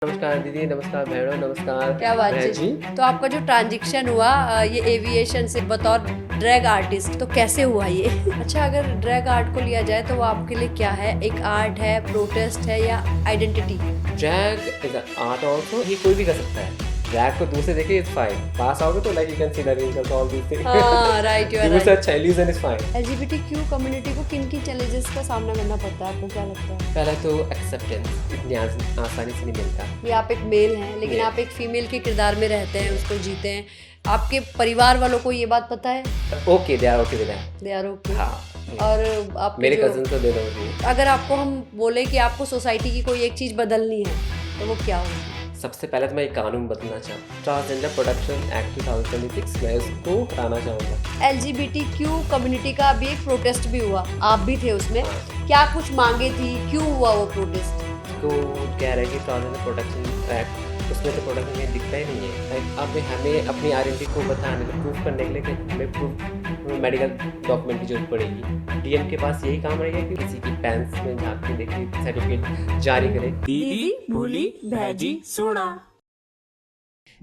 नमस्कार दीदी, नमस्कार बहनों, नमस्कार क्या बात बहन है। जी। तो आपका जो ट्रांजिशन हुआ ये एविएशन से बतौर ड्रैग आर्टिस्ट, तो कैसे हुआ ये? अच्छा, अगर ड्रैग आर्ट को लिया जाए तो वो आपके लिए क्या है? एक आर्ट है, प्रोटेस्ट है या identity? Drag is an art also, ये कोई भी कर सकता है। ड्रैग को दूर से देखिए, इट्स फाइन। पास आओगे तो like you can see the wrinkles all these things. हाँ, राइट, यू आर दूर से राइट। अच्छा illusion is fine. LGBTQ community को किन किन चैलेंजेस का सामना करना पड़ता है, आपको क्या लगता है? पहला तो एक्सेप्टेंस इतनी आसानी से नहीं मिलता। ये आप एक मेल हैं, लेकिन Male। आप एक फीमेल के किरदार में रहते हैं, उसको जीते हैं। आपके परिवार वालों को ये बात पता है? Okay, they are okay with that. They are okay. हाँ, और आपके मेरे जो कजिन तो दे दो मुझे। अगर आपको हम बोले कि आपको सोसाइटी की कोई एक चीज़ बदलनी है, तो वो क्या होगी? सबसे पहले तो मैं एक कानून बदलना चाहूँ, ट्रांसजेंडर प्रोटेक्शन एक्ट 2026, मैं उसको हटाना चाहूँगा। एलजीबीटीक्यू कम्युनिटी का अभी एक प्रोटेस्ट भी हुआ, आप भी थे उसमें। हाँ। क्या कुछ मांगे थी, क्यों हुआ वो प्रोटेस्ट? तो कह रहे हैं कि ट्रांसजेंडर प्रोटेक्शन एक्ट, उसमें तो प्रोटेक्शन कहीं दिखता ही नहीं है। लाइक अब हमें अपनी आइडेंटिटी को बताने प्रूफ करने के लिए कि हमें प्रूफ मेडिकल डॉक्यूमेंट की जरूरत पड़ेगी। डीएम के पास यही काम रहेगा कि किसी की पैंट्स में झाँक के देखे, सर्टिफिकेट जारी करे। दीदी भूली भैजी सोना।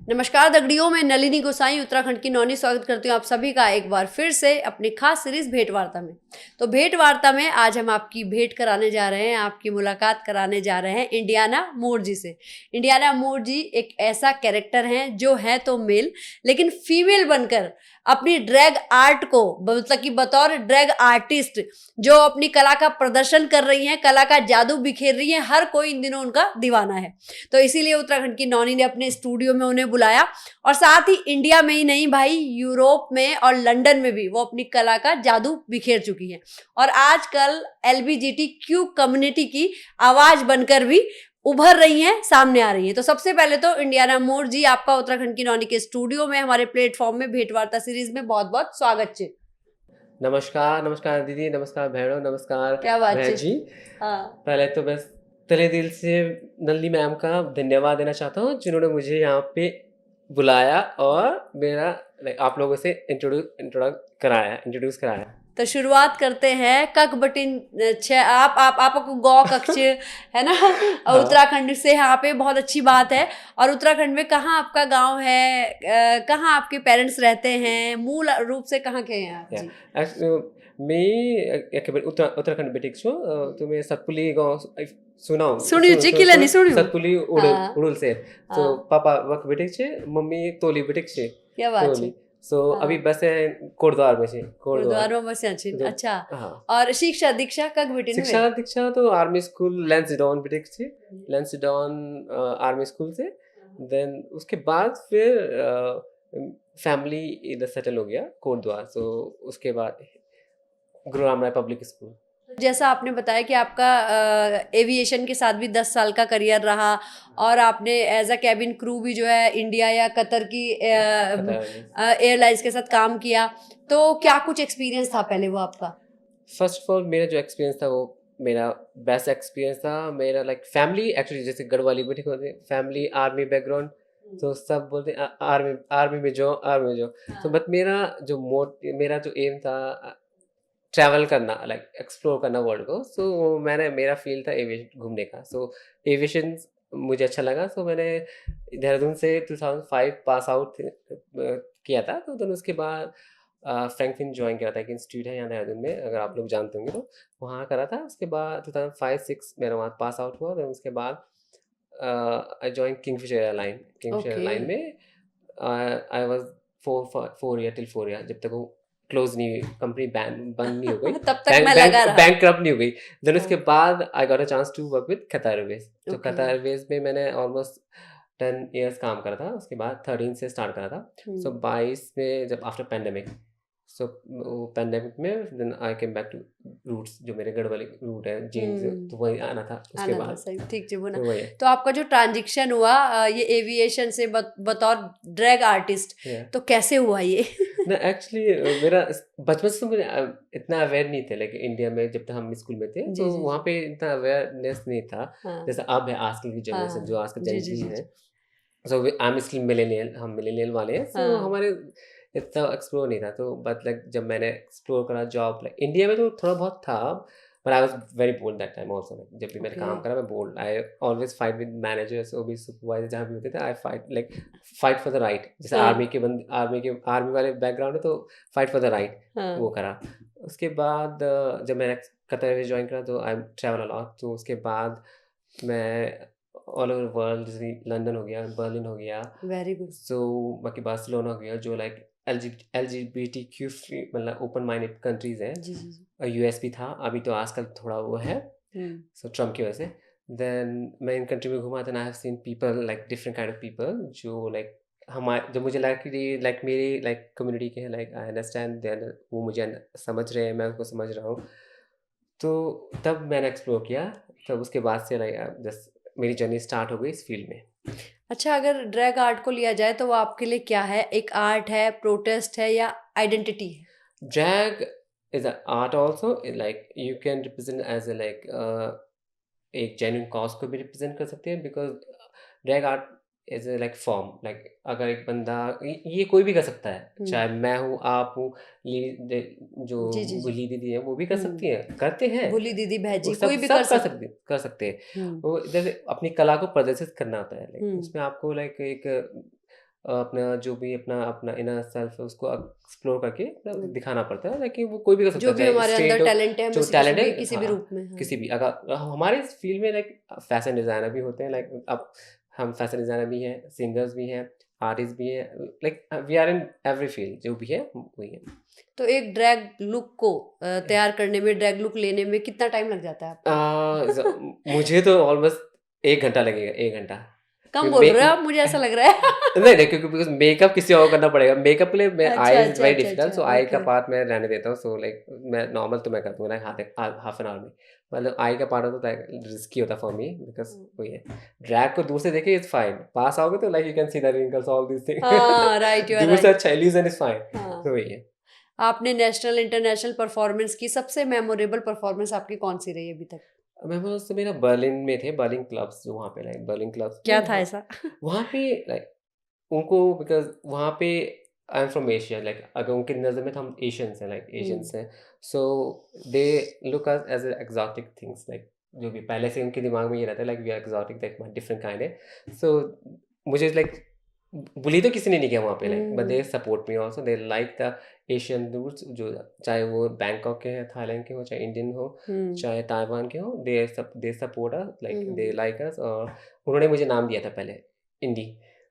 नमस्कार दगड़ियों, मैं नलिनी गोसाई उत्तराखंड की नौनी स्वागत करती हूँ आप सभी का एक बार फिर से अपनी खास सीरीज भेंट वार्ता में। तो भेंट वार्ता में आज हम आपकी भेंट कराने जा रहे हैं, आपकी मुलाकात कराने जा रहे हैं इंडियाना मूर जी से। इंडियाना मूर जी एक ऐसा कैरेक्टर हैं जो है तो मेल, लेकिन फीमेल बनकर अपनी ड्रैग आर्ट को, मतलब कि बतौर ड्रैग आर्टिस्ट जो अपनी कला का प्रदर्शन कर रही हैं, कला का जादू बिखेर रही हैं, हर कोई इन दिनों उनका दीवाना है। तो इसीलिए उत्तराखंड की नौनी ने अपने स्टूडियो में उन्हें बुलाया, और साथ ही इंडिया में ही नहीं भाई, यूरोप में और लंदन में भी वो अपनी कला का जादू बिखेर चुकी हैं, और आजकल एलबीजीटीक्यू कम्युनिटी की आवाज बनकर भी उभर रही हैं, सामने आ रही हैं। तो सबसे पहले तो इंडियाना मूर जी, आपका उत्तराखंड की नौनी के स्टूडियो में हमारे प्लेटफॉर्म में भेंट वार्ता सीरीज में बहुत बहुत स्वागत है। नमस्कार, नमस्कार दीदी, नमस्कार बहनों, नमस्कार क्या बात बहन है। जी। हाँ, पहले तो बस तहे दिल से नलिनी मैम का धन्यवाद देना चाहता हूँ, जिन्होंने मुझे यहाँ पे बुलाया और मेरा आप लोगों से इंट्रोड्यूस कराया। तो शुरुआत करते हैं। कक बटिन छ आपको गौ कक्ष है ना। और उत्तराखंड से यहाँ पे बहुत अच्छी बात है। और उत्तराखंड में कहाँ आपका गांव है, कहाँ आपके पेरेंट्स रहते हैं, मूल रूप से कहाँ के हैं आप जी? मी एकेबारे उत्तराखंड बेटिक छु, तुम्हें सतपुली गाँव सुना हो? सुनियो जी, किला नहीं सुनियो। सतपुली हाँ, उड़ुल से। तो हाँ, पापा वक बेटिक छे, मम्मी तोली बेटिक छे। क्या बात है। तोली। सो हाँ, अभी बस है कोटद्वार में छे। गुरुद्वार में बस अच्छी। तो अच्छा, हाँ। और शिक्षा दीक्षा कक बटिन शिक्षा में? दीक्षा तो आर्मी स्कूल लैंसडाउन बेटिक छे। लैंसडाउन आर्मी स्कूल से। देन उसके बाद फिर फैमिली इधर सेटल हो गया कोटद्वार। सो उसके बाद गुरु राम राय पब्लिक स्कूल। जैसा आपने बताया कि आपका एविएशन के साथ भी 10 साल का करियर रहा, और आपने एज अ कैबिन क्रू भी जो है इंडिया या कतर की एयरलाइंस के साथ काम किया, तो क्या कुछ एक्सपीरियंस था पहले वो आपका? फर्स्ट ऑफ ऑल मेरा जो एक्सपीरियंस था वो मेरा बेस्ट एक्सपीरियंस था। मेरा लाइक फैमिली एक्चुअली, जैसे गढ़वाली भी ठीक होते हैं, फैमिली आर्मी बैकग्राउंड, तो सब बोलते हैं आर्मी आर्मी में जो आर्मी में जो। तो बट मेरा जो एम था ट्रैवल करना, लाइक एक्सप्लोर करना वर्ल्ड को। सो मेरा फील्ड था एविएशन घूमने का। सो एविएशन मुझे अच्छा लगा। सो मैंने देहरादून से 2005 पास आउट किया था। तो then उसके बाद फ्रैंकलिन ज्वाइन किया था, एक इंस्टीट्यूट है यहाँ देहरादून में, अगर आप लोग जानते होंगे तो वहाँ करा था। उसके बाद 2005-06 मेरा वहाँ पास आउट हुआ। then उसके बाद I join Kingfisher okay. Airline में। I was 4 year till 4 year, जब तक वो क्लोज नहीं हुई, कंपनी बंद नहीं हो गई, तब तक मैं लगा रहा। बैंकक्रप्ट नहीं हो गई। देन उसके हाँ, बाद I got a chance to work with Qatar Airways. तो ओके। कतार एयरवेज में मैंने ऑलमोस्ट 10 इयर्स काम करा था। उसके बाद 13 से स्टार्ट करा था। सो 22 में जब आफ्टर पैंडेमिक, सो वो पैंडेमिक में then I came back to roots, जो मेरे गढ़वाली रूट है जीन्स, तो वही आना था उसके आना था, बाद। सही, ठीक जी बोला। तो वही तो आपका जो ट्रांजिशन हुआ ये एविएशन से बतौर ड्रैग आर्टिस्ट, है। तो कैसे हुआ ये? ना एक्चुअली मेरा बचपन से तो मुझे इतना अवेयर नहीं थे, लाइक इंडिया में जब तक हम स्कूल में थे जी तो जी वहाँ जी। पे इतना अवेयरनेस नहीं था हाँ, जैसे अब है आजकल की हाँ, जनरेशन, जो आजकल जी जेन जी जी जी है। जी। सो आई एम स्टिल मिलेनियल, हम मिलेनियल वाले हैं। सो हाँ, हमारे इतना एक्सप्लोर नहीं था। तो बट लाइक जब मैंने एक्सप्लोर करा जॉब, लाइक इंडिया में तो थोड़ा बहुत था, but I was very bold that time also, like जब भी मैंने Okay. काम करा मैं bold, I always fight with managers और भी सुपरवाइजर जहाँ भी होते थे, I fight for the right. जैसे हाँ। आर्मी वाले बैकग्राउंड है तो फाइट फॉर द राइट हाँ। वो करा। उसके बाद जब मैंने कतर एयरवेज ज्वाइन करा तो आई ट्रैवल अलॉट, तो उसके बाद मैं ऑल ओवर वर्ल्ड, जैसे लंदन हो गया, बर्लिन हो गया, वेरी गुड। सो बाकी बार्सिलोना हो गया, जो लाइक LGBTQ फ्री मतलब ओपन माइंडेड कंट्रीज हैं। जी जी जी। और US भी था, अभी तो आजकल थोड़ा वो है, हम्म, सो ट्रम्प की वजह से। देन मैं इन कंट्री में घूमा, then I have seen people like different kind of people जो लाइक हमारे, जो मुझे लगा कि लाइक मेरी लाइक कम्युनिटी के हैं, लाइक आई अंडरस्टैंड देन, वो मुझे समझ रहे हैं, मैं उनको समझ रहा हूँ। तो तब मैंने एक्सप्लोर किया, तब उसके बाद से लाइक जस्ट मेरी जर्नी स्टार्ट हो गई इस फील्ड में। अच्छा, अगर ड्रैग आर्ट को लिया जाए तो वो आपके लिए क्या है? एक आर्ट है, प्रोटेस्ट है या आइडेंटिटी है? Drag is an art also. Like you can represent as a like एक genuine cause को भी represent कर सकते हैं, because drag art is a like form, like अगर एक बंदा ये कोई भी कर सकता है, चाहे मैं हूँ, आप हूँ, जो जी जी जी। बुली दीदी है वो भी कर हम्म। सकती हैं, करते हैं, भोली दीदी, वो बहजी, सब कोई भी सब कर कर सकते हैं। हम्म, वो जैसे अपनी कला को प्रदर्शित करना होता है, लाइक हम्म। उसमें आपको लाइक एक अपना जो भी अपना अपना इनर सेल्फ है उसको एक्सप्लोर करके दिखाना पड़ता है, लेकिन वो कोई भी कर सकता जो है, भी चाहे हमारे स्ट्रेट अंदर हो, टैलेंट है हमें जो से टैलेंट है, किसी भी हाँ, रूप में, हाँ। किसी भी। अगर हमारे इस फील्ड में लाइक फैशन डिज़ाइनर भी होते हैं, लाइक अब हम फैशन डिज़ाइनर भी हैं, सिंगर्स भी हैं, आर्टिस्ट भी हैं, like we are in every field, जो भी है वही है। तो एक ड्रैग लुक को तैयार करने में, ड्रैग लुक लेने में कितना टाइम लग जाता है आपको? मुझे तो ऑलमोस्ट 1 घंटा लगेगा, 1 घंटा। कम बोल रहे हो आप, मुझे ऐसा लग रहा है। नहीं नहीं, क्योंकि बिकॉज मेकअप किसी और को करना पड़ेगा, मेकअप के लिए मैं अच्छा आई इज अच्छा वेरी अच्छा डिफिकल्ट, अच्छा, सो आई का ओके। पार्ट मैं रहने देता हूँ, सो लाइक मैं नॉर्मल तो मैं कर दूंगा लाइक हाफ एन आवर में, मतलब आई का पार्ट होता है रिस्की होता फॉर मी, बिकॉज वही है। ड्रैग को दूर से देखिए इट्स फाइन, पास आओगे तो like you can see the wrinkles all this thing, हाँ राइट, यू आर दूर से राइट। अच्छा इल्यूजन इज फाइन, हाँ। तो वही है। आपने नेशनल इंटरनेशनल परफॉर्मेंस की, सबसे मेमोरेबल परफॉर्मेंस आपकी कौन सी रही अभी तक? मैं बोला मेरा बर्लिन में थे, बर्लिन क्लब्स, जो वहाँ पे लाइक बर्लिन क्लब्स क्या था ऐसा? वहाँ पे लाइक उनको, बिकॉज वहाँ पे I am from Asia, like अगर उनकी नज़र में तो हम एशियंस हैं, लाइक एशियंस हैं, so they look us as exotic things, like जो भी पहले से उनके दिमाग में ये रहता है like we are exotic, like different kind है। सो मुझे लाइक बुली तो किसी ने नहीं किया वहाँ पे, like but they support me also, they like the Asian roots, जो चाहे वो बैंकॉक के हैं, थाईलैंड के हो, चाहे इंडियन हो, चाहे ताइवान के हो, they support us, like they like us. और उन्होंने मुझे नाम दिया था पहले इंडी,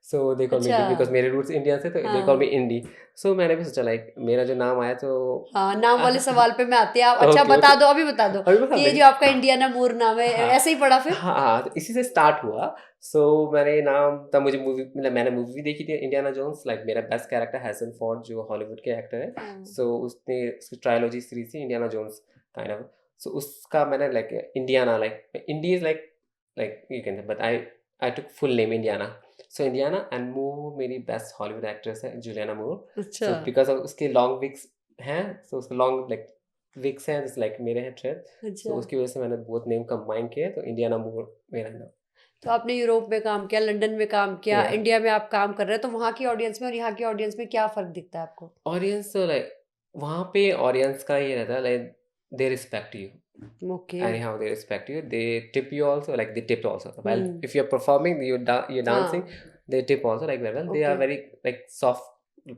सो दे कॉल मी, अच्छा। बिकॉज मेरे रूट्स इंडिया से, तो दे कॉल मी इंडी। सो मैंने भी सोचा लाइक मेरा जो नाम आया तो हाँ, नाम वाले सवाल पे मैं आती है। आप अच्छा ओके बता ओके, दो, अभी बता दो अभी बता कि ये दें। जो आपका इंडियाना मूर नाम है, हाँ ऐसे ही पड़ा फिर? हाँ हाँ, तो इसी से स्टार्ट हुआ। सो मैंने नाम, तब मुझे मूवी, मतलब मैंने मूवी भी देखी थी इंडियाना जोन्स, लाइक मेरा बेस्ट कैरेक्टर हैरिसन फोर्ड जो हॉलीवुड के एक्टर है, सो उसने उसकी ट्रायोलॉजी सीरीज थी Indiana Jones kind of, so उसका मैंने like Indiana, like Indy is like you can, but I took full name Indiana. So Indiana and Moore मेरी best Hollywood actress है Julianne Moore, अच्छा so because of उसके long wigs हैं, so उसके long like wigs हैं just like मेरे हैं thread, तो अच्छा। उसकी वजह से मैंने बहुत नेम कंबाइन किए, तो इंडियाना मूर मेरा नाम। तो आपने यूरोप में काम किया, लंदन में काम किया, Yeah. इंडिया में आप काम कर रहे हैं, तो वहाँ की ऑडियंस में और यहाँ की ऑडियंस में क्या फर्क दिखता है आपको? ऑडियंस तो लाइक वहाँ पे ऑडियंस का ये रहता है like they respect you, okay. anyhow they respect you, they tip you also, like they tipped also while hmm, if you're performing, you're dancing, हाँ, they tip also like very well, they are okay. very like soft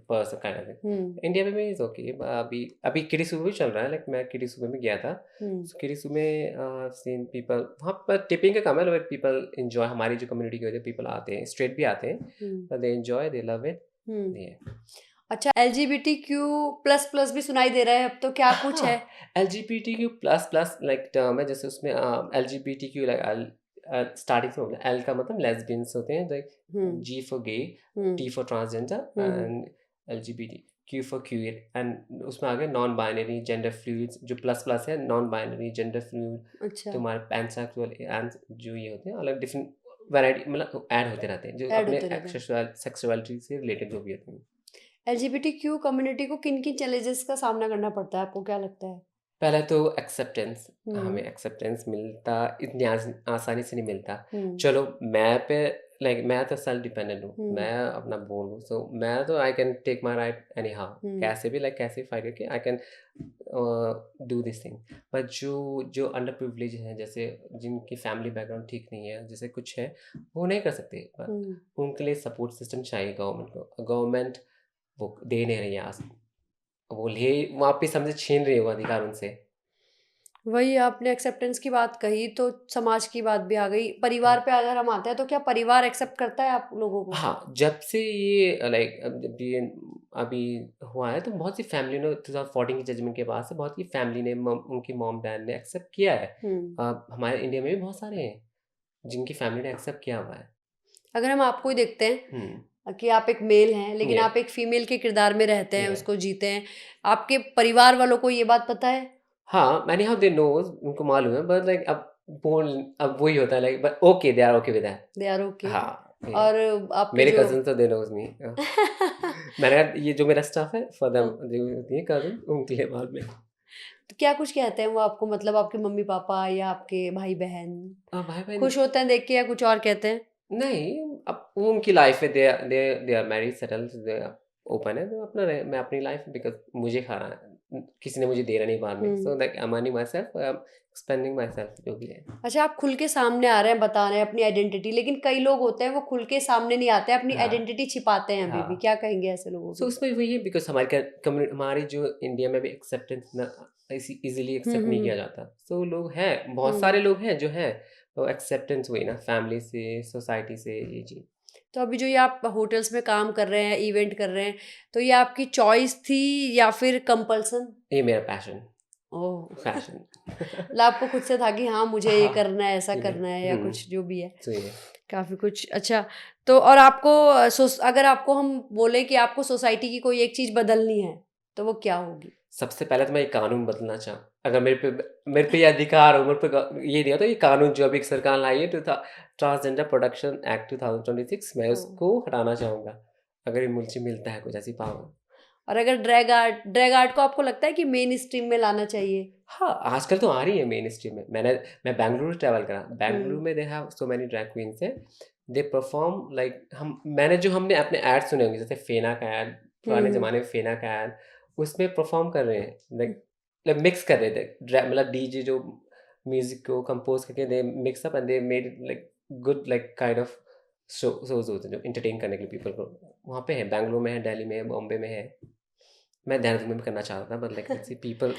person kind of thing। India में भी is okay, अभी अभी किडी सुबह भी चल रहा है, लाइक मैं किडी सुबह में गया था, किडी सुबह में सीन पीपल वहाँ पर टिपिंग का काम है, लाइक पीपल एंजॉय, हमारी जो कम्युनिटी की वजह पीपल आते हैं, स्ट्रेट भी आते हैं, they enjoy, they love it. अच्छा, LGBTQ++ भी सुनाई दे रहा है अब, तो क्या कुछ है? LGBTQ++ लाइक टर्म है, जैसे उसमें LGBTQ लाइक स्टार्टिंग से होगा, L का मतलब लेस्बियंस होते हैं, like G for gay, T for transgender and LGBT, Q for queer, and उसमें आ गया नॉन बाइनरी, जेंडर फ्लूइड, जो प्लस है नॉन बाइनरी, जेंडर फ्लूइड, अच्छा, तुम्हारे पैंसेक्सुअल एंड जो ये होते हैं अलग डिफरेंट वैरायटी, मतलब ऐड होते रहते हैं, जो ऐड अपने होते रहते हैं। सेक्सुअलिटी से रिलेटेड जो भी होते हैं। LGBTQ कम्युनिटी को किन किन चैलेंजेस का सामना करना पड़ता है, आपको क्या लगता है? पहले तो एक्सेप्टेंस, हम्म, हमें एक्सेप्टेंस मिलता इतनी आसानी से नहीं मिलता। हम्म, चलो मैं पे लाइक मैं तो सेल्फ डिपेंडेंट हूँ, मैं अपना बोलूँ सो मैं तो I can take my right anyhow, कैसे भी कैसे फाइट करके I can do this thing. But जो अंडर प्रिविलेज हैं, जैसे जिनकी फैमिली बैकग्राउंड ठीक नहीं है, जैसे कुछ है वो नहीं कर सकते, पर उनके लिए सपोर्ट सिस्टम चाहिए गवर्नमेंट को। गवर्नमेंट वो दे नहीं रही है आज, वो ले वापिस हमसे छीन रही है वो अधिकार उनसे। वही आपने एक्सेप्टेंस की बात कही तो समाज की बात भी आ गई। परिवार पे अगर हम आते हैं तो क्या परिवार एक्सेप्ट करता है आप लोगों को? हाँ, जब से ये जब ये अभी हुआ है तो बहुत सी फैमिली ने 2014 की जजमेंट के बाद से बहुत सी फैमिली ने उनकी मॉम डैड ने एक्सेप्ट किया है। हमारे इंडिया में भी बहुत सारे हैं जिनकी फैमिली ने एक्सेप्ट किया हुआ है। अगर हम आपको ही देखते हैं कि आप एक मेल हैं लेकिन Yeah. आप एक फीमेल के किरदार में रहते हैं, Yeah. उसको जीते हैं, आपके परिवार वालों को ये बात पता है? हाँ, मैंने हाउ दे नोज, उनको मालूम है, बट अब वही होता है but okay, they are okay with that. They are okay. हाँ, और आपके मेरे जो कजिन तो दे नोज मी। मैंने कहा ये जो मेरा स्टाफ है फॉर देम, ये कजिन उनके लिए बाद में। तो क्या कुछ कहते हैं वो आपको, मतलब आपके मम्मी पापा या आपके भाई बहन भाई बहन खुश होते हैं देख के या कुछ और कहते हैं? नहीं, अब वो उनकी लाइफ है, they are married settled, they open है, तो अपना रहे, मैं अपनी लाइफ, बिकॉज मुझे खाना है, किसी ने मुझे देना नहीं बाद में, so that I am earning my self, I am expanding my self, जो भी है। अच्छा, आप खुल के सामने आ रहे हैं, बता रहे हैं अपनी आइडेंटिटी, लेकिन कई लोग होते हैं वो खुल के सामने नहीं आते हैं, अपनी हाँ। आइडेंटिटी छिपाते हैं अभी भी। हाँ। क्या कहेंगे ऐसे लोगों सो को? उसमें वही है, बिकॉज हमारी जो इंडिया में भी एक्सेप्टेंस ना इजीली एक्सेप्ट नहीं किया जाता, सो लोग हैं, बहुत सारे लोग हैं जो हैं, तो एक्सेप्टेंस हुई ना फैमिली से, सोसाइटी से, ये चीज़। तो अभी जो ये आप होटल्स में काम कर रहे हैं, इवेंट कर रहे हैं, तो ये आपकी चॉइस थी या फिर कंपल्सन? ये मेरा पैशन, ओह, पैशन। मतलब आपको खुद से था कि हाँ मुझे ये हाँ, करना है, ऐसा ये करना है, या कुछ जो भी है, सो ये काफ़ी कुछ। अच्छा, तो और आपको अगर आपको हम बोले कि आपको सोसाइटी की कोई एक चीज़ बदलनी है तो वो क्या होगी? सबसे पहले तो मैं ये कानून बदलना चाहूँ, अगर मेरे पे ये अधिकार हो, मेरे पे ये दिया तो ये कानून जो अभी सरकार लाई है, ट्रांसजेंडर प्रोटेक्शन एक्ट 2026, मैं उसको हटाना चाहूँगा, अगर ये मुझे मिलता है कुछ ऐसी पावर। और अगर ड्रैग आर्ट को आपको लगता है कि मेन स्ट्रीम में लाना चाहिए? हाँ, आजकल तो आ रही है मेन स्ट्रीम में। मैं बेंगलुरु ट्रैवल करा, बेंगलुरु में they have so many drag queens है, दे परफॉर्म लाइक हमने अपने ऐड सुने होंगे, जैसे फेना का ऐड, पुराने ज़माने में फेना का ऐड, उसमें परफॉर्म कर रहे हैं, लाइक मिक्स कर रहे थे, मतलब डीजे जो म्यूजिक को कंपोज करके they mix up and they made like good, like kind of shows होते हैं जो इंटरटेन करने के लिए पीपल को। वहाँ पे है, बेंगलुरु में है, दिल्ली में है, बॉम्बे में है, मैं देहरादून में भी करना चाहता था, but like let's see people,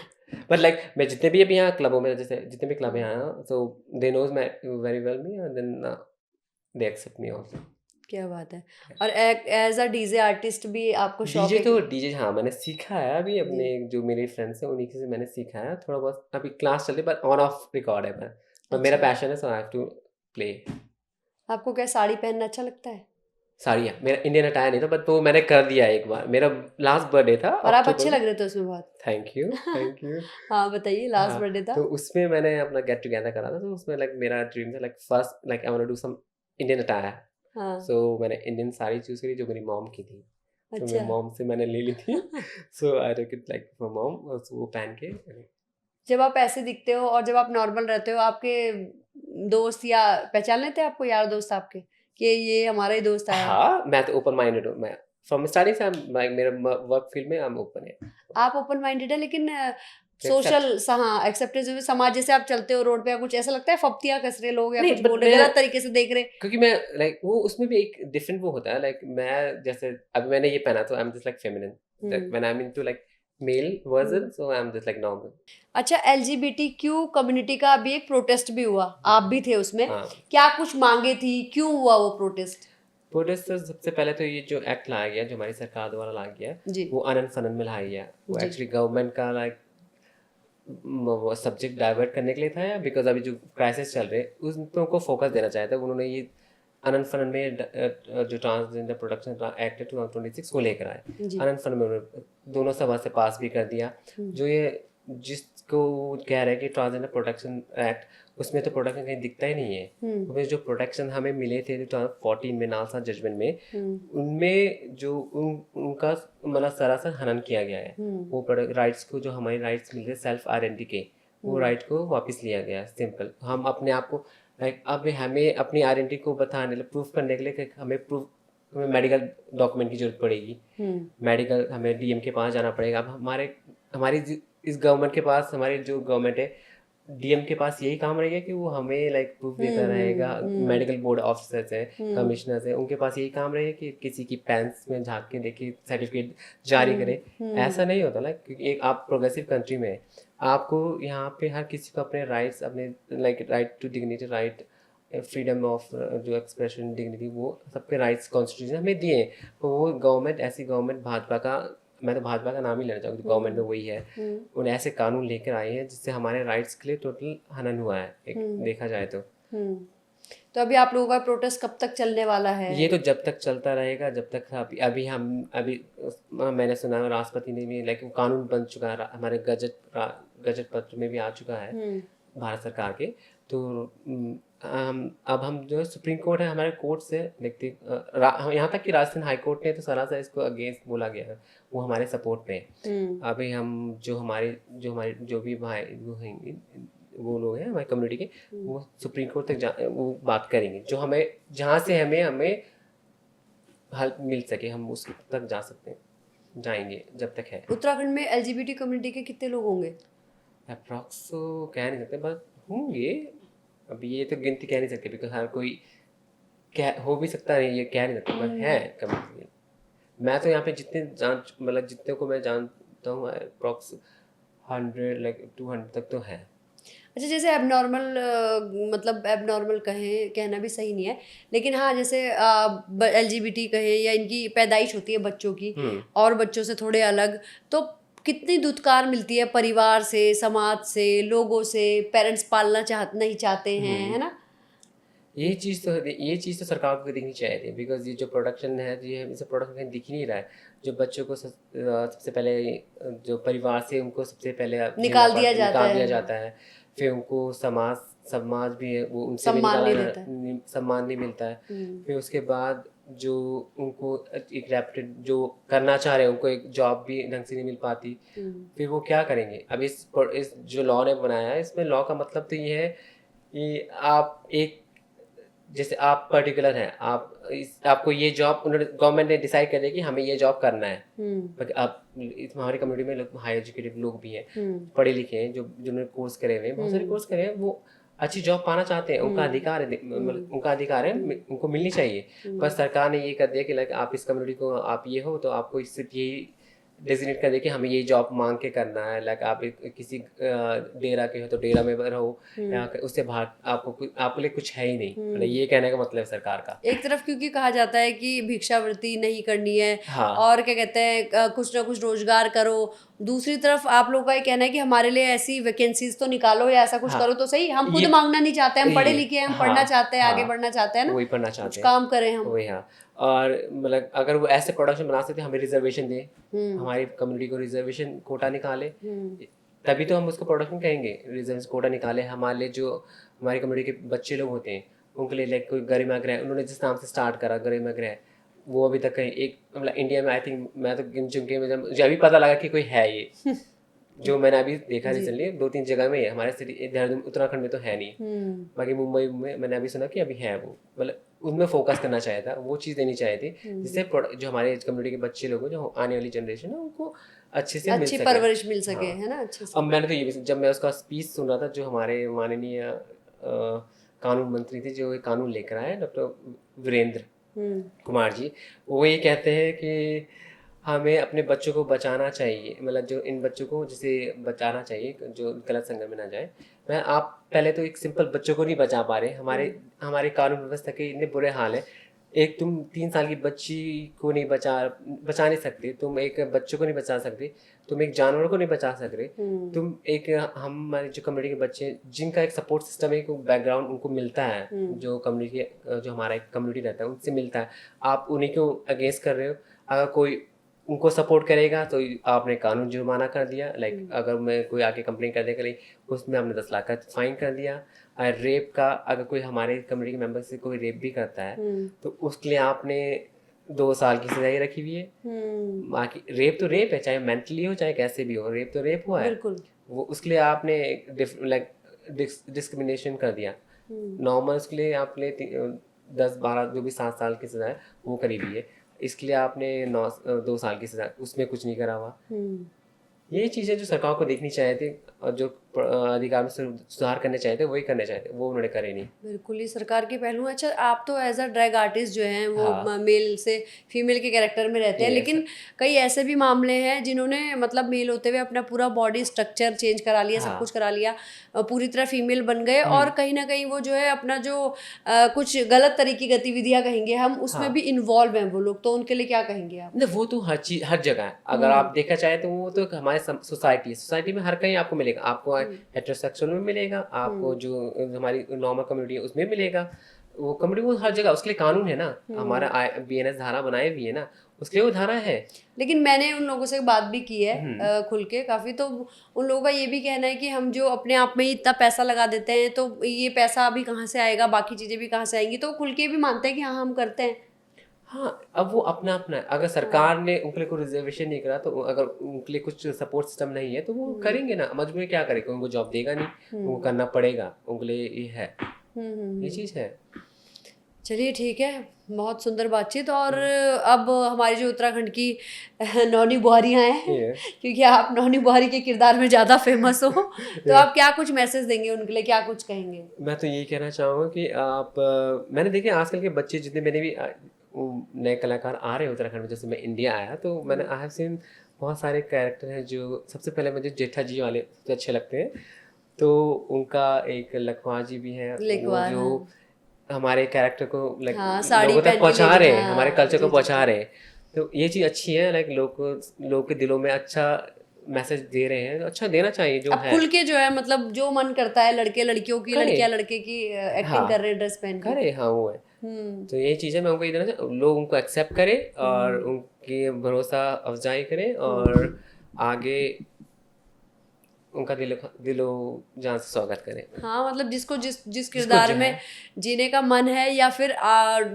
but like मैं जितने भी अभी यहाँ क्लबों में, जैसे जितने भी क्लब हैं यहाँ, सो दे नोज मैं very well me, and then they accept me also. क्या बात है। और एज अ डीजे आर्टिस्ट भी आपको शौक डीजे है? तो डीजे हाँ, मैंने सीखा है अभी, अपने जो मेरे फ्रेंड्स हैं उन्हीं से मैंने सीखा है थोड़ा बहुत, अभी क्लास चल रही है, पर ऑन ऑफ रिकॉर्ड है, पर मेरा अच्छा। पैशन है, सो आई हैव टू प्ले। आपको क्या साड़ी पहनना अच्छा लगता है? साड़ियाँ, मेरा इंडियन अटायर नहीं था, बट वो मैंने कर दिया एक बार, मेरा लास्ट बर्थडे था और आप अक्टूबर अच्छे में। लग रहे थे उसमें बहुत। Thank you, thank you. हाँ बताइए, लास्ट हाँ, बर्थडे था। तो उसमें मैंने अपना गेट टुगेदर करा था, तो उसमें लाइक मेरा ड्रीम था, like first like I want to do some Indian attire, हाँ। सो मैंने इंडियन साड़ी चूज करी जो मेरी मॉम की थी, तो मेरी अच्छा। मॉम से मैंने ले ली थी, so I took it like for mom, वो पहन के। जब आप ऐसे दिखते हो और जब आप नॉर्मल रहते हो, आपके दोस्त या पहचान लेते हैं आपको, यार दोस्त आपके, कि ये हमारा ही दोस्त आया? हाँ, मैं तो ओपन माइंडेड हूँ, मैं फ्रॉम स्टार्टिंग से मेरे वर्क फील्ड में आई एम ओपन है। आप ओपन माइंडेड है, लेकिन सोशल हाँ एक्सेप्टेंस में समाज, जैसे आप चलते हो रोड पे या कुछ, ऐसा लगता है फप्तियाँ कस रहे लोग या नहीं, कुछ but बोल रहे, मैं- गलत तरीके से देख रहे? क्योंकि मैं लाइक वो उसमें भी एक डिफरेंट वो होता है, लाइक मैं जैसे अभी मैंने ये पहना तो I am just like feminine, when I am into like male version, so I am just like normal. अच्छा, LGBTQ कम्युनिटी का अभी एक प्रोटेस्ट भी हुआ, आप भी थे उसमें, हाँ, क्या कुछ मांगे थी, क्यों हुआ वो प्रोटेस्ट? प्रोटेस्ट सबसे पहले तो ये जो एक्ट लाया गया, जो हमारी सरकार द्वारा लाया गया, जी। वो अनंत फनन में लाया गया, वो जी। एक्चुअली गवर्नमेंट का लाइक वो सब्जेक्ट डाइवर्ट करने के लिए था, या बिकॉज अभी जो क्राइसिस चल रहे उस पे उनको फोकस देना चाहता है, उन्होंने ये अनंत फनन में जो ट्रांसजेंडर प्रोडक्शन एक्ट 2026 को लेकर आए, जी। अनंत फनन में उन्होंने दोनों सभा से पास भी कर दिया, जो ये जिसको कह रहे हैं कि ट्रांसजेंडर प्रोटेक्शन एक्ट, उसमें तो प्रोटेक्शन कहीं दिखता ही नहीं है, उसमें जो प्रोटेक्शन हमें मिले थे 2014 में नालसा जजमेंट में, उनमें जो उनका मतलब सरासर हनन किया गया है, वो राइट्स को, जो हमारे राइट्स मिल रहे सेल्फ आइडेंटिटी के, वो राइट को वापस लिया गया है। सिंपल, हम अपने आप को लाइक अब हमें अपनी आइडेंटिटी को बताने प्रूफ करने के लिए कि हमें मेडिकल डॉक्यूमेंट की जरूरत पड़ेगी, मेडिकल हमें डीएम के पास जाना पड़ेगा। अब हमारी इस गवर्नमेंट के पास, हमारी जो गवर्नमेंट है, डीएम के पास यही काम रहेगा कि वो हमें लाइक प्रूफ देता रहेगा। मेडिकल बोर्ड ऑफिसर्स हैं, कमिश्नर्स हैं, उनके पास यही काम रहेगा कि किसी की पेंस में झांक के देखे, सर्टिफिकेट जारी करे। ऐसा नहीं होता ना, क्योंकि एक आप प्रोग्रेसिव कंट्री में है, आपको यहाँ पे हर किसी को अपने राइट्स, अपने like right to dignity, right freedom of जो एक्सप्रेशन, डिग्निटी, वो सबके राइट्स कॉन्स्टिट्यूशन हमें दिए हैं। तो वो गवर्नमेंट, ऐसी गवर्नमेंट भाजपा का, मैं तो भाजपा का नाम ही लेना चाहूँगी, गवर्नमेंट में वही है, उन्हें ऐसे कानून लेकर आए हैं जिससे हमारे राइट्स के लिए टोटल हनन हुआ है, एक देखा जाए तो। तो अभी आप लोगों का प्रोटेस्ट कब तक चलने वाला है? ये तो जब तक चलता रहेगा, जब तक अभी मैंने सुना राष्ट्रपति ने भी लाइक कानून बन चुका है, हमारे गजट पत्र में भी आ चुका है भारत सरकार के। तो अब हम जो सुप्रीम कोर्ट है, हमारे कोर्ट से देखते, यहाँ तक कि राजस्थान हाई कोर्ट ने तो सरासर इसको अगेंस्ट बोला गया है, वो हमारे सपोर्ट में है। अभी हम जो भी भाई वो लोग हैं हमारी कम्युनिटी के, वो सुप्रीम कोर्ट तक वो बात करेंगे, जो हमें जहाँ से हमें हेल्प मिल सके, हम उस तक जा सकते हैं, जाएंगे जब तक है। उत्तराखंड में एलजीबीटी कम्युनिटी के कितने लोग होंगे? अप्रॉक्स तो कह नहीं सकते, बस होंगे, अभी ये तो गिनती कह नहीं सकते, बिकॉज हर कोई हो भी सकता है, ये कह नहीं सकते, पर है कम्युनिटी। मैं तो यहाँ पे जितने को मैं जानता हूँ, अप्रॉक्स 100 लाइक 200 तक तो है। अच्छा, जैसे मतलब एबनॉर्मल कहना भी सही नहीं है, लेकिन हाँ, जैसे एलजीबीटी कहें या इनकी पैदाइश होती है बच्चों की और बच्चों से थोड़े अलग, तो कितनी दुत्कार मिलती है परिवार से, समाज से, लोगों से, पेरेंट्स पालना नहीं चाहते हैं, है ना? ये चीज़ तो सरकार को देखनी चाहिए, बिकॉज ये जो प्रोडक्शन है, ये प्रोडक्शन कहीं दिख ही नहीं रहा है। जो बच्चों को सबसे पहले जो परिवार से उनको सबसे पहले निकाल दिया जाता है, फिर उनको समाज भी है, वो उनसे सम्मान नहीं मिलता है। फिर उसके बाद जो उनको एक रेप्यूटेड जो करना चाह रहे हैं, उनको एक जॉब भी ढंग से नहीं मिल पाती। फिर वो क्या करेंगे? अब इस जो लॉ ने बनाया है, इसमें लॉ का मतलब तो ये है कि आप जैसे आप पर्टिकुलर हैं, आपको ये जॉब, उन्होंने गवर्नमेंट ने डिसाइड कर दिया कि हमें ये जॉब करना है। अब हमारी कम्युनिटी में हाई एजुकेटेड लोग भी हैं, पढ़े लिखे हैं, जिन्होंने कोर्स करे हुए हैं, बहुत सारे कोर्स करे हैं, वो अच्छी जॉब पाना चाहते हैं, उनका अधिकार है, उनको मिलनी चाहिए। पर सरकार ने ये कर दिया कि लाइक आप इस कम्युनिटी को, आप ये हो तो आपको इससे यही डेजिग्नेट कर दे कि हमें ये जॉब मांग के करना है। लाइक आप किसी डेरा के हो तो डेरा में रहो, या उससे बाहर आपके लिए कुछ है ही नहीं। मतलब ये कहने का मतलब है सरकार का। एक तरफ क्योंकि कहा जाता है कि भिक्षावृत्ति नहीं करनी है, हाँ, और क्या कहते हैं, कुछ ना कुछ रोजगार करो। दूसरी तरफ आप लोगों का ये कहना है कि हमारे लिए ऐसी वैकेंसीज तो निकालो या ऐसा कुछ करो तो सही। हम खुद मांगना नहीं चाहते, हम पढ़े लिखे हैं, हम पढ़ना चाहते हैं, आगे बढ़ना चाहते हैं ना, वही पढ़ना चाहते हैं, काम करें हम, वही। हाँ, और मतलब अगर वो ऐसे प्रोडक्शन बना सकते, हमें रिजर्वेशन दे, हमारी कम्युनिटी को रिजर्वेशन कोटा निकाले, तभी तो हम उसको प्रोडक्शन कहेंगे। रिजर्वेशन कोटा निकाले हमारे लिए, जो हमारी कम्युनिटी के बच्चे लोग होते हैं उनके लिए, लाइक कोई गरिमा गृह, उन्होंने जिस नाम से स्टार्ट करा गरिमा गृह, वो अभी तक कहीं एक, मतलब इंडिया में आई थिंक, मैं तो गिन चुके में मुझे अभी पता लगा कि कोई है ये जो मैंने अभी देखा रिसेंटली 2-3 जगह में है। हमारे सिटी देहरादून उत्तराखंड में तो है नहीं, बाकी मुंबई में मैंने अभी सुना कि अभी है। वो मतलब उनमें फोकस करना चाहिए था, वो चीज़ देनी चाहिए थी, जिससे जो हमारे कम्युनिटी के बच्चे लोग, जो आने वाली जनरेशन है, उनको अच्छे से अच्छी परवरिश मिल सके, है ना, अच्छे से। अब मैंने तो ये, जब मैं उसका स्पीच सुना था, जो हमारे माननीय कानून मंत्री थे, जो ये कानून लेकर आए, डॉक्टर वीरेंद्र कुमार जी, वो ये कहते हैं कि हमें अपने बच्चों को बचाना चाहिए, मतलब जो इन बच्चों को जिसे बचाना चाहिए, जो गलत संगत में ना जाए। आप पहले तो एक सिंपल बच्चों को नहीं बचा पा रहे, हमारे कानून व्यवस्था के इतने बुरे हाल है। एक तुम 3 साल की बच्ची को नहीं बचा नहीं सकते, तुम एक बच्चों को नहीं बचा सकते, तुम एक जानवर को नहीं बचा सकते, तुम एक हमारे जो कम्युनिटी के बच्चे जिनका एक सपोर्ट सिस्टम है, बैकग्राउंड उनको मिलता है, जो कम्युनिटी, जो हमारा एक कम्युनिटी रहता है उनसे मिलता है, आप उन्हीं को अगेंस्ट कर रहे हो। अगर कोई उनको सपोर्ट करेगा तो आपने कानून जुर्माना कर दिया, लाइक अगर मैं कोई आके कंप्लेन कर देगा, उसमें आपने 10 लाख का फाइन कर दिया। और रेप का, अगर कोई हमारे कम्युनिटी के मेंबर से कोई रेप भी करता है तो उसके लिए आपने 2 साल की सजा रखी हुई है। बाकी रेप तो रेप है, चाहे मेंटली हो चाहे कैसे भी हो, रेप तो रेप हुआ है, वो उसके लिए आपने लाइक डिस्क्रिमिनेशन कर दिया। नॉर्मल उसके लिए आपने 10-12 जो भी 7 साल की सजा है वो करी हुई है, इसके लिए आपने 2 साल की सजा, उसमें कुछ नहीं करा हुआ। ये चीज़ें जो सरकार को देखनी चाहिए थी और जो अधिकार में सुधार करने चाहिए थे वही करने चाहिए थे, वो उन्होंने करे नहीं। बिल्कुल, ये सरकार के पहलू हैं। अच्छा, आप तो एज अ ड्रैग आर्टिस्ट जो हैं वो हाँ। मेल से फीमेल के कैरेक्टर में रहते हैं, Yes. लेकिन कई ऐसे भी मामले हैं जिन्होंने मतलब मेल होते हुए अपना पूरा बॉडी स्ट्रक्चर चेंज करा लिया, सब हाँ। कुछ करा लिया, पूरी तरह फीमेल बन गए, और कहीं ना कहीं वो जो है अपना जो कुछ गलत तरह की गतिविधियां कहेंगे हम, उसमें हाँ। भी इन्वॉल्व हैं वो लोग, तो उनके लिए क्या कहेंगे आप? नहीं, वो तो हर चीज हर जगह है, अगर आप देखा चाहे तो वो तो हमारे सोसाइटी में हर कहीं आपको मिलेगा, आपको हेटेरोसेक्सुअल में मिलेगा, आपको जो हमारी नॉर्मल कम्युनिटी है उसमें मिलेगा, वो कम्युनिटी वो हर जगह, उसके लिए कानून है ना, हमारा BNS धारा बनाए भी है ना, उसके लिए वो धारा है। लेकिन मैंने उन लोगों से बात भी की है खुल के काफ़ी, तो उन लोगों का ये भी कहना है कि हम जो अपने आप में ही इतना पैसा लगा देते हैं तो ये पैसा अभी कहाँ से आएगा, बाकी चीज़ें भी कहाँ से आएंगी, तो खुल के भी मानते हैं कि हाँ हम करते हैं। हाँ, अब वो अपना अपना है, अगर सरकार ने उनके लिए कोई रिजर्वेशन नहीं करा तो अगर उनके लिए कुछ सपोर्ट सिस्टम नहीं है तो वो करेंगे ना, मजबूरी क्या करेंगे, उनको जॉब देगा नहीं, उनको करना पड़ेगा, उनके लिए ये है, ये चीज़ है। चलिए ठीक है, बहुत सुंदर बातचीत। और अब हमारी जो उत्तराखंड की नौनी बुहारियाँ हैं, क्योंकि आप नौनी बुहारी के किरदार में ज़्यादा फेमस हो, तो आप क्या कुछ मैसेज देंगे उनके लिए, क्या कुछ कहेंगे? मैं तो यही कहना चाहूँगा कि आप मैंने देखे आजकल के बच्चे जितने, मैंने भी नए कलाकार आ रहे हैं उत्तराखंड में, जैसे मैं इंडिया आया तो मैंने आई हैव सीन बहुत सारे कैरेक्टर हैं, जो सबसे पहले मुझे जेठा जी वाले सबसे अच्छे लगते हैं, तो उनका एक लखवा जी भी है, वो जो हमारे कैरेक्टर को लाइक लोगों तक पहुँचा रहे हैं, हमारे कल्चर को पहुँचा रहे हैं, तो ये चीज़ अच्छी है, लाइक लोग के दिलों में अच्छा मैसेज दे रहे हैं, अच्छा देना चाहिए जो अब है। खुल के जो है मतलब जो मन करता है, लड़के लड़कियों की, करे। लड़कियां लड़के की एक्टिंग हाँ। कर रहे हैं ड्रेस पहन के। करे, हाँ वो है। तो यही चीज़ है, मैं उनको ये देना चाहूँ, लोग उनको एक्सेप्ट करें और उनकी भरोसा अफजाई करें और आगे उनका दिलो जान से स्वागत करें। हाँ, मतलब जिसको जिस किरदार में जीने का मन है या फिर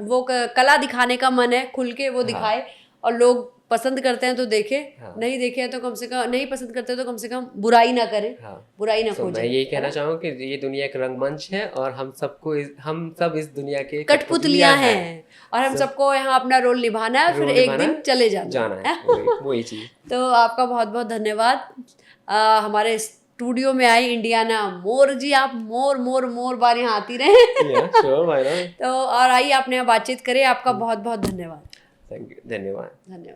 वो कला दिखाने का मन है, खुल के वो दिखाए, और लोग पसंद करते हैं तो देखे, नहीं देखे हैं तो कम से कम, नहीं पसंद करते तो कम से कम बुराई ना करें, बुराई ना खोजें। मैं यही कहना चाहूँ कि ये दुनिया एक रंगमंच है और हम सब इस दुनिया के कठपुतलियां हैं और हम सबको यहाँ अपना रोल निभाना है, फिर एक दिन चले जाना है, वो ही चीज़। तो आपका बहुत बहुत धन्यवाद हमारे स्टूडियो में आई इंडियाना मोर जी, आप मोर बार यहाँ आती रहे। तो और आइए आपने यहाँ बातचीत करें, आपका बहुत बहुत धन्यवाद। थैंक यू, धन्यवाद।